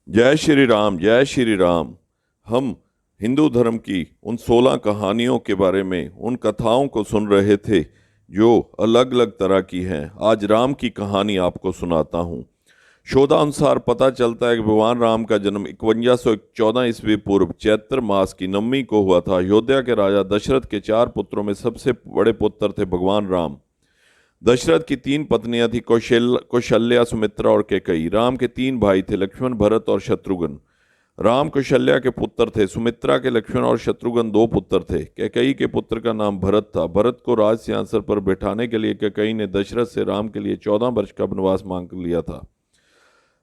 जय श्री राम, जय श्री राम। हम हिंदू धर्म की उन 16 कहानियों के बारे में, उन कथाओं को सुन रहे थे जो अलग अलग तरह की हैं। आज राम की कहानी आपको सुनाता हूँ। शोधानुसार पता चलता है कि भगवान राम का जन्म 5114 ईस्वी पूर्व चैत्र मास की नवमी को हुआ था। अयोध्या के राजा दशरथ के 4 पुत्रों में सबसे बड़े पुत्र थे भगवान राम। दशरथ की 3 पत्नियां थी, कौशल्या, सुमित्रा और कैकेयी। राम के 3 भाई थे, लक्ष्मण, भरत और शत्रुघ्न। राम कौशल्या के पुत्र थे। सुमित्रा के लक्ष्मण और शत्रुघ्न 2 पुत्र थे। कैकेयी के पुत्र का नाम भरत था। भरत को राज सिंहासन पर बैठाने के लिए कैकेयी ने दशरथ से राम के लिए 14 वर्ष का वनवास मांग लिया था।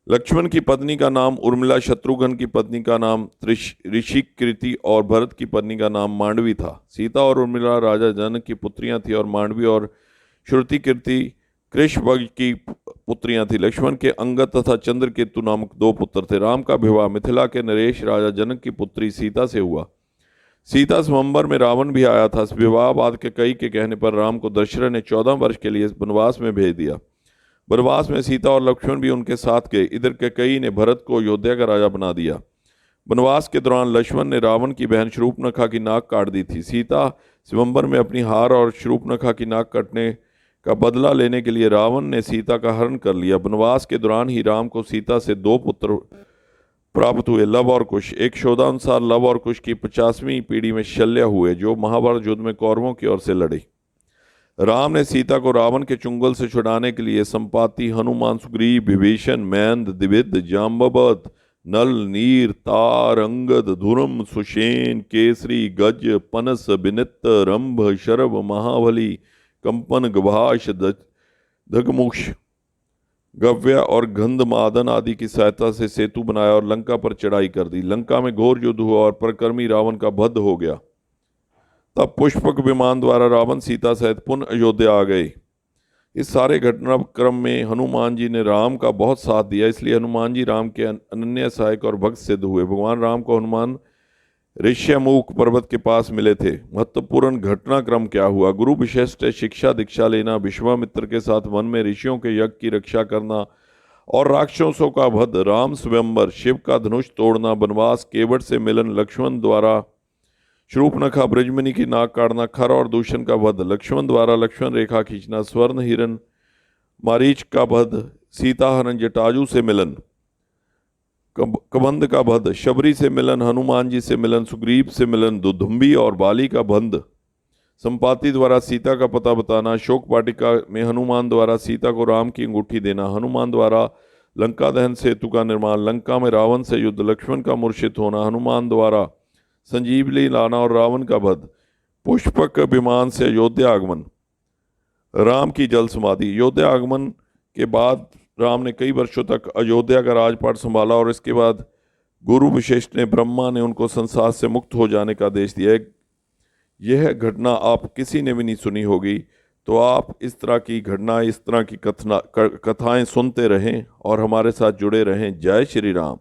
लक्ष्मण की पत्नी का नाम उर्मिला, शत्रुघ्न की पत्नी का नाम ऋषिकृति और भरत की पत्नी का नाम मांडवी था। सीता और उर्मिला राजा जनक की पुत्रियां थी और मांडवी और श्रुतिकीर्ति कृष्णवंश की पुत्रियां थी। लक्ष्मण के अंगद तथा चंद्रकेतु नामक 2 पुत्र थे। राम का विवाह मिथिला के नरेश राजा जनक की पुत्री सीता से हुआ। सीता स्वयंवर में रावण भी आया था। विवाह बाद कैकेयी के कहने पर राम को दशरथ ने 14 वर्ष के लिए वनवास में भेज दिया। वनवास में सीता और लक्ष्मण भी उनके साथ गए। इधर कैकेयी ने भरत को अयोध्या का राजा बना दिया। वनवास के दौरान लक्ष्मण ने रावण की बहन शूर्पणखा की नाक काट दी थी। सीता स्वयंवर में अपनी हार और शूर्पणखा की नाक काटने का बदला लेने के लिए रावण ने सीता का हरण कर लिया। वनवास के दौरान ही राम को सीता से 2 पुत्र प्राप्त हुए, लव और कुश। एक शोधानुसार लव और कुश की 50वीं पीढ़ी में शल्य हुए, जो महाभारत युद्ध में कौरवों की ओर से लड़े। राम ने सीता को रावण के चुंगल से छुड़ाने के लिए संपाति, हनुमान, सुग्रीव, विभीषण, मैंद, द्विविद, जाम्बवत, नल, नीर, तार, अंगद, धुरम, सुषेण, केसरी, गज, पनस, बिनित, रंभ, शरभ, महाबली, कंपन, गभाष, दगमुक्ष, गव्य और गंधमादन आदि की सहायता से सेतु बनाया और लंका पर चढ़ाई कर दी। लंका में घोर युद्ध हुआ और परकर्मी रावण का वध हो गया। तब पुष्पक विमान द्वारा रावण सीता सहित पुनः अयोध्या आ गए। इस सारे घटनाक्रम में हनुमान जी ने राम का बहुत साथ दिया, इसलिए हनुमान जी राम के अनन्य सहायक और भक्त सिद्ध हुए। भगवान राम को हनुमान ऋष्यमुख पर्वत के पास मिले थे। महत्वपूर्ण घटनाक्रम क्या हुआ? गुरु विशिष्ट शिक्षा दीक्षा लेना, विश्वामित्र के साथ वन में ऋषियों के यज्ञ की रक्षा करना और राक्षसों का वध, राम स्वयंवर, शिव का धनुष तोड़ना, वनवास, केवट से मिलन, लक्ष्मण द्वारा शूर्पणखा ब्रजमणि की नाक काटना, खर और दूषण का वध, लक्ष्मण द्वारा लक्ष्मण रेखा खींचना, स्वर्ण हिरण मारीच का वध, सीता हरण, जटाजू से मिलन, कबंध का वध, शबरी से मिलन, हनुमान जी से मिलन, सुग्रीव से मिलन, दुधुम्बी और बाली का बंध, संपाति द्वारा सीता का पता बताना, शोक वाटिका में हनुमान द्वारा सीता को राम की अंगूठी देना, हनुमान द्वारा लंका दहन सेतु का निर्माण, लंका में रावण से युद्ध, लक्ष्मण का मूर्छित होना, हनुमान द्वारा संजीवनी लाना और रावण का वध, पुष्पक विमान से अयोध्या आगमन, राम की जल समाधि। अयोध्या आगमन के बाद राम ने कई वर्षों तक अयोध्या का राजपाट संभाला और इसके बाद गुरु विशिष्ट ने, ब्रह्मा ने उनको संसार से मुक्त हो जाने का आदेश दिया। यह घटना आप किसी ने भी नहीं सुनी होगी, तो आप इस तरह की घटना, इस तरह की कथाएं सुनते रहें और हमारे साथ जुड़े रहें। जय श्री राम।